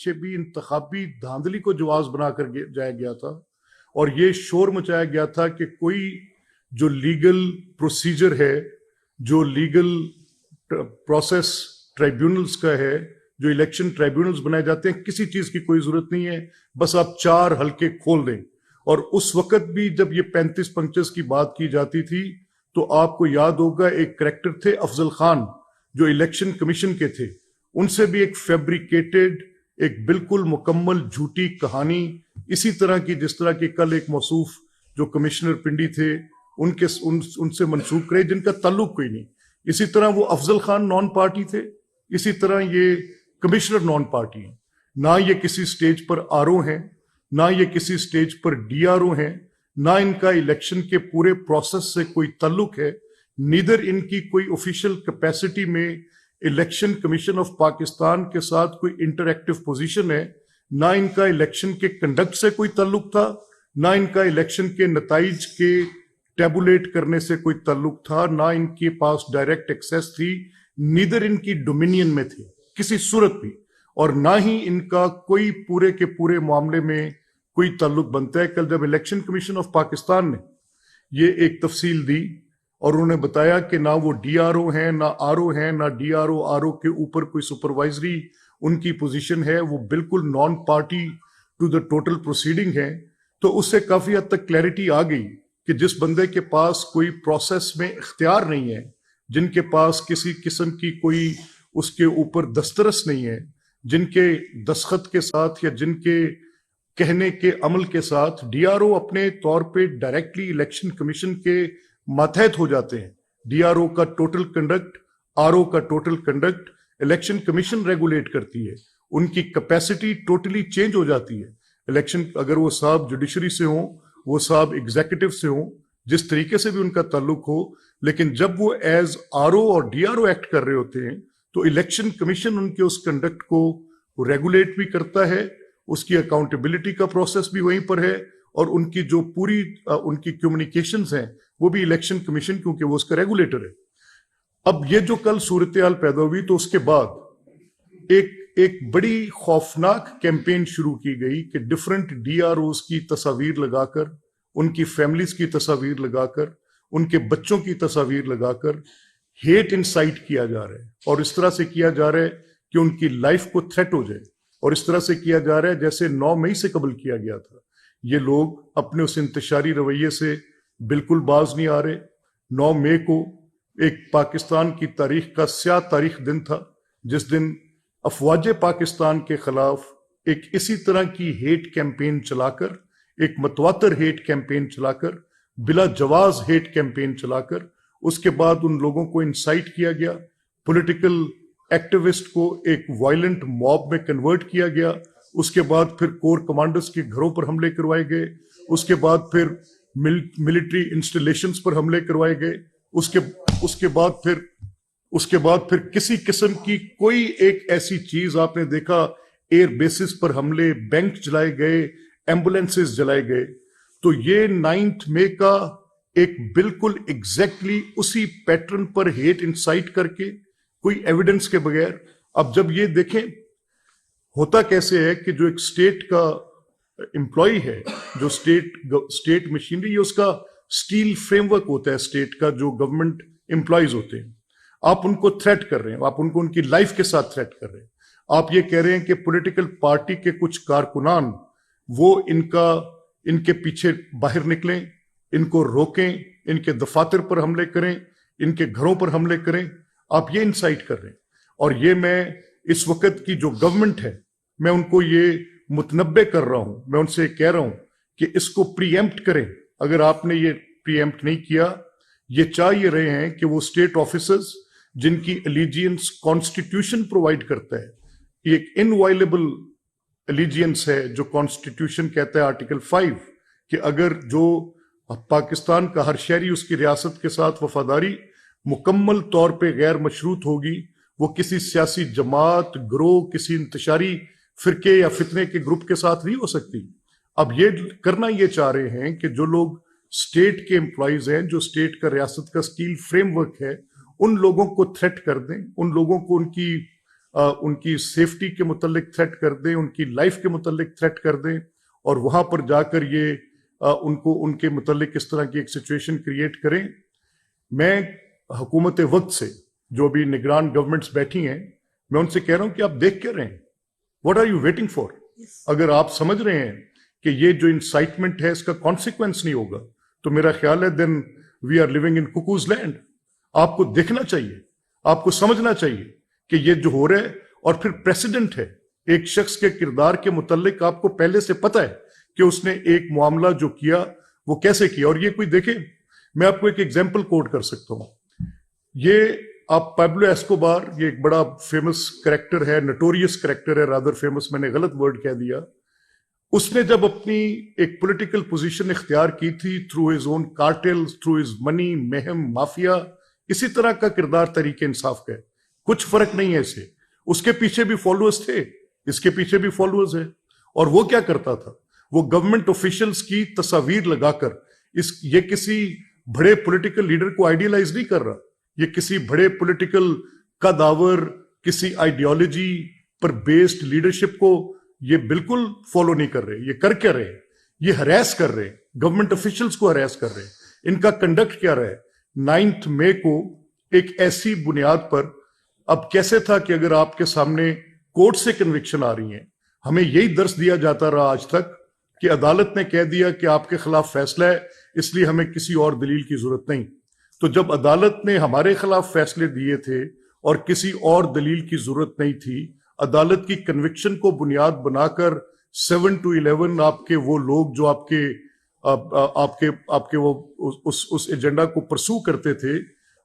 पीछे भी इंतखाबी धांधली को जवाब बना कर जाया गया था और ये शोर मचाया गया था कि कोई जो लीगल प्रोसीजर है, जो लीगल प्रोसेस ट्राइब्यूनल्स का है, जो इलेक्शन ट्राइब्यूनल्स बनाए जाते हैं, किसी चीज की कोई जरूरत नहीं है, बस आप 4 हलके खोल दें। और उस वक्त भी जब ये 35 पंचेस की बात की जाती थी तो आपको याद होगा एक करैक्टर थे अफजल खान जो इलेक्शन कमीशन के थे, उनसे भी एक फैब्रिकेटेड, एक बिल्कुल मुकम्मल झूठी कहानी इसी तरह की जिस तरह की कल एक मौसूफ जो कमिश्नर पिंडी थे उनसे मंसूब करे जिनका ताल्लुक कोई नहीं। इसी तरह वो अफजल खान नॉन पार्टी थे, इसी तरह ये कमिश्नर नॉन पार्टी है। ना ये किसी स्टेज पर आरओ हैं, ना ये किसी स्टेज पर डीआरओ हैं, ना इनका इलेक्शन के पूरे प्रोसेस से कोई ताल्लुक है, नीदर इनकी कोई ऑफिशियल कैपेसिटी में इलेक्शन कमीशन ऑफ पाकिस्तान के साथ कोई इंटरैक्टिव पोजीशन है, ना इनका इलेक्शन के कंडक्ट से कोई ताल्लुक था, ना इनका इलेक्शन के नताइज के टेबुलेट करने से कोई ताल्लुक था, ना इनके पास डायरेक्ट एक्सेस थी, नीदर इनकी डोमिनियन में थी किसी सूरत भी, और ना ही इनका कोई पूरे के पूरे मामले में कोई ताल्लुक बनता है। कल जब इलेक्शन कमीशन ऑफ पाकिस्तान ने ये एक तफसील दी और उन्होंने बताया कि ना वो डीआरओ हैं, ना आरओ हैं, ना डीआरओ आरओ के ऊपर कोई सुपरवाइजरी उनकी पोजीशन है, वो बिल्कुल non party to the total proceeding है, तो उससे काफी हद तक क्लैरिटी आ गई कि जिस बंदे के पास कोई प्रोसेस में इख्तियार नहीं है, जिनके पास किसी किस्म की कोई उसके ऊपर दस्तरस नहीं है, जिनके दस्तखत के साथ या जिनके कहने के अमल के साथ डीआरओ अपने तौर पे डायरेक्टली इलेक्शन कमीशन के मातहत हो जाते हैं। डीआरओ का टोटल कंडक्ट, आरओ का total conduct election commission regulate करती है, उनकी कैपेसिटी टोटली चेंज हो जाती है। इलेक्शन अगर वो साहब जुडिशरी से हो, वो साहब एग्जीक्यूटिव से हो, जिस तरीके से भी उनका ताल्लुक हो, लेकिन जब वो एज आरओ और डीआरओ एक्ट कर रहे होते हैं तो इलेक्शन कमीशन उनके उस कंडक्ट को रेगुलेट भी करता है, उसकी अकाउंटेबिलिटी का प्रोसेस भी वहीं पर है, और उनकी जो पूरी उनकी कम्युनिकेशंस हैं वो भी इलेक्शन कमीशन, क्योंकि वो उसका रेगुलेटर है। अब ये जो कल सूरत हाल पैदा हुई तो उसके बाद एक बड़ी खौफनाक कैंपेन शुरू की गई कि डिफरेंट डीआरओज की तस्वीर लगाकर, उनकी फैमिलीज की तस्वीर लगाकर, उनके बच्चों की तस्वीर लगाकर हेट इंसाइट किया जा रहा है, और इस तरह से किया जा रहा है कि उनकी लाइफ को थ्रेट हो जाए, और इस तरह से किया जा रहा है जैसे 9 मई से कबल किया गया था। ये लोग अपने उस इंतशारी रवैये से बिल्कुल बाज नहीं आ रहे। 9 मई को एक पाकिस्तान की तारीख का स्याह तारीख दिन था, जिस दिन अफवाज पाकिस्तान के खिलाफ एक इसी तरह की हेट कैंपेन चलाकर, एक मतवातर हेट कैंपेन चलाकर, बिला जवाज हेट कैंपेन चलाकर, उसके बाद उन लोगों को इंसाइट किया गया, पॉलिटिकल एक्टिविस्ट को एक वायलेंट मॉब में कन्वर्ट किया गया, उसके बाद फिर कोर कमांडर्स के घरों पर हमले करवाए गए, उसके बाद फिर मिलिट्री इंस्टॉलेशंस पर हमले करवाए गए, उसके बाद फिर किसी किस्म की कोई एक ऐसी चीज आपने देखा, एयर बेसिस पर हमले, बैंक जलाए गए, एम्बुलेंसेस जलाए गए। तो ये 9 मई का एक बिल्कुल एग्जैक्टली उसी पैटर्न पर हेट इंसाइट करके, कोई एविडेंस के बगैर। अब जब ये देखें होता कैसे है कि जो एक स्टेट का एम्प्लॉय है, जो स्टेट मशीनरी है, उसका स्टील फ्रेमवर्क होता है स्टेट का, जो गवर्नमेंट एम्प्लॉयज होते हैं, आप उनको थ्रेट कर रहे हैं, आप उनको उनकी लाइफ के साथ थ्रेट कर रहे हैं। आप ये कह रहे हैं कि पॉलिटिकल पार्टी के कुछ कारकुनान वो इनके पीछे बाहर निकलें, इनको रोकें, इनके दफातर पर हमले करें, इनके घरों पर हमले करें, आप ये इंसाइट कर रहे हैं। और ये मैं इस वक्त की जो गवर्नमेंट है, मैं उनको ये मुतनब्बे कर रहा हूं, मैं उनसे कह रहा हूं कि इसको प्रीएम्प्ट करें। अगर आपने ये प्रीएम्प्ट नहीं किया, ये चाह ये रहे हैं कि वो स्टेट ऑफिसर्स जिनकी एलिजियंस कॉन्स्टिट्यूशन प्रोवाइड करता है, एक इनवायलेबल एलिजियंस है जो कॉन्स्टिट्यूशन कहता है आर्टिकल 5 कि अगर जो पाकिस्तान का हर शहरी उसकी रियासत के साथ वफादारी मुकम्मल तौर पे गैर मशरूत होगी, वो किसी सियासी जमात, ग्रोह, किसी इंतशारी फिरके या फितने के ग्रुप के साथ नहीं हो सकती। अब ये करना ये चाह रहे हैं कि जो लोग स्टेट के एम्प्लॉयज हैं, जो स्टेट का रियासत का स्टील फ्रेमवर्क है, उन लोगों को थ्रेट कर दें, उन लोगों को उनकी ان کی سیفٹی کے متعلق تھریٹ کر دیں, ان کی لائف کے متعلق تھریٹ کر دیں, اور وہاں پر جا کر یہ ان کے متعلق اس طرح کی ایک سچویشن کریٹ کریں. میں حکومت وقت سے, جو بھی نگران گورنمنٹس بیٹھی ہیں, میں ان سے کہہ رہا ہوں کہ آپ دیکھ کیا رہے ہیں, what are you waiting for? اگر آپ سمجھ رہے ہیں کہ یہ جو انسائٹمنٹ ہے اس کا کانسیکوینس نہیں ہوگا, تو میرا خیال ہے then we are living in cuckoo's land. آپ کو دیکھنا چاہیے, آپ کو سمجھنا چاہیے کہ یہ جو ہو رہا ہے, اور پھر پریسیڈنٹ ہے, ایک شخص کے کردار کے متعلق آپ کو پہلے سے پتہ ہے کہ اس نے ایک معاملہ جو کیا وہ کیسے کیا. اور یہ کوئی دیکھے, میں آپ کو ایک ایگزامپل کوٹ کر سکتا ہوں. یہ آپ پابلو ایسکوبار, یہ ایک بڑا فیمس کریکٹر ہے, نٹوریس کریکٹر ہے, رادر فیمس, میں نے غلط ورڈ کہہ دیا. اس نے جب اپنی ایک پولیٹیکل پوزیشن اختیار کی تھی through his own cartel, through his money, مہم, مافیا, اسی طرح کا کردار تحریک انصاف کا ہے, کچھ فرق نہیں ہے اسے. اس کے پیچھے بھی فالوورز تھے, اس کے پیچھے بھی فالوورز ہیں. اور وہ کیا کرتا تھا, وہ گورنمنٹ آفیشلز کی تصاویر لگا کر, یہ کسی بڑے پولیٹیکل لیڈر کو آئیڈیلائز نہیں کر رہا, یہ کسی بڑے پولیٹیکل قداور, کسی آئیڈیالوجی پر بیسڈ لیڈرشپ کو یہ بالکل فالو نہیں کر رہے. یہ کر کیا رہے, یہ ہریس کر رہے, گورنمنٹ آفیشلز کو ہریس کر رہے. ان کا کنڈکٹ کیا رہا ہے, 9 مئی کو ایک ایسی بنیاد پر. اب کیسے تھا کہ اگر آپ کے سامنے کورٹ سے کنوکشن آ رہی ہیں, ہمیں یہی درس دیا جاتا رہا آج تک کہ عدالت نے کہہ دیا کہ آپ کے خلاف فیصلہ ہے, اس لیے ہمیں کسی اور دلیل کی ضرورت نہیں. تو جب عدالت نے ہمارے خلاف فیصلے دیے تھے اور کسی اور دلیل کی ضرورت نہیں تھی, عدالت کی کنوکشن کو بنیاد بنا کر 7 to 11 آپ کے وہ لوگ جو آپ کے وہ اس ایجنڈا کو پرسو کرتے تھے,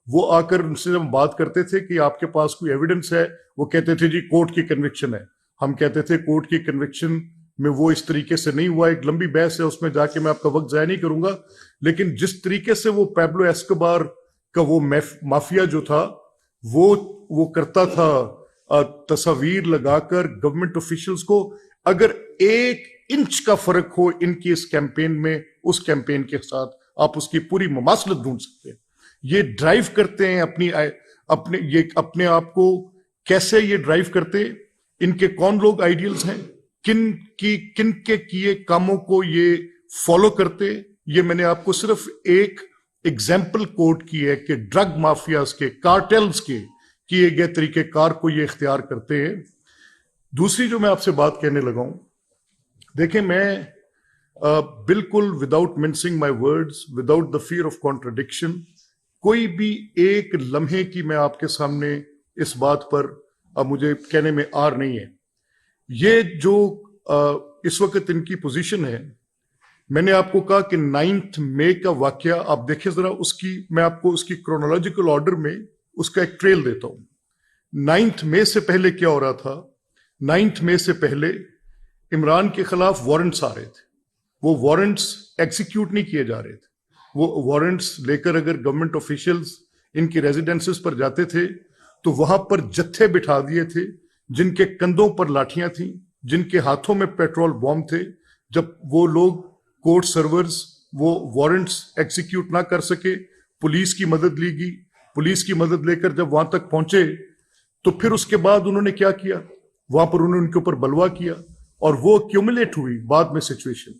وہ آ کر ان سے جب بات کرتے تھے کہ آپ کے پاس کوئی ایویڈنس ہے, وہ کہتے تھے جی کورٹ کی کنوکشن ہے. ہم کہتے تھے کورٹ کی کنوکشن میں وہ اس طریقے سے نہیں ہوا, ایک لمبی بحث ہے, اس میں جا کے میں آپ کا وقت ضائع نہیں کروں گا. لیکن جس طریقے سے وہ پیبلو ایسکوبار کا وہ مافیا جو تھا وہ کرتا تھا, تصاویر لگا کر گورنمنٹ آفیشلز کو, اگر 1 انچ کا فرق ہو ان کی اس کیمپین میں اس کیمپین کے ساتھ, آپ اس کی پوری مماثلت ڈھونڈ سکتے ہیں. یہ ڈرائیو کرتے ہیں اپنے آپ کو, کیسے یہ ڈرائیو کرتے, ان کے کون لوگ آئیڈیلز ہیں, کن کے کیے کاموں کو یہ فالو کرتے. یہ میں نے آپ کو صرف ایک ایگزامپل کوٹ کی ہے کہ ڈرگ مافیاز کے, کارٹلز کے کیے گئے طریقہ کار کو یہ اختیار کرتے ہیں. دوسری جو میں آپ سے بات کہنے لگا ہوں, دیکھیں میں بالکل without mincing my words, without the fear of contradiction, کوئی بھی ایک لمحے کی میں آپ کے سامنے اس بات پر مجھے کہنے میں آر نہیں ہے. یہ جو اس وقت ان کی پوزیشن ہے, میں نے آپ کو کہا کہ 9 مئی کا واقعہ آپ دیکھیں ذرا, میں آپ کو اس کی کرونالوجیکل آرڈر میں اس کا ایک ٹریل دیتا ہوں. 9 مئی سے پہلے کیا ہو رہا تھا, 9 مئی سے پہلے عمران کے خلاف وارنٹس آ رہے تھے. وہ وارنٹس ایکسیکیوٹ نہیں کیے جا رہے تھے. وہ وارنٹس لے کر اگر گورنمنٹ آفیشلز ان کی ریزیڈنسز پر جاتے تھے تو وہاں پر جتھے بٹھا دیے تھے جن کے کندھوں پر لاٹھیاں تھیں, جن کے ہاتھوں میں پیٹرول بم تھے. جب وہ لوگ کورٹ سرورز وہ وارنٹس ایکسیکیوٹ نہ کر سکے, پولیس کی مدد لی گئی. پولیس کی مدد لے کر جب وہاں تک پہنچے تو پھر اس کے بعد انہوں نے کیا کیا, وہاں پر انہوں نے ان کے اوپر بلوا کیا, اور وہ کیومولیٹ ہوئی بعد میں سچویشن.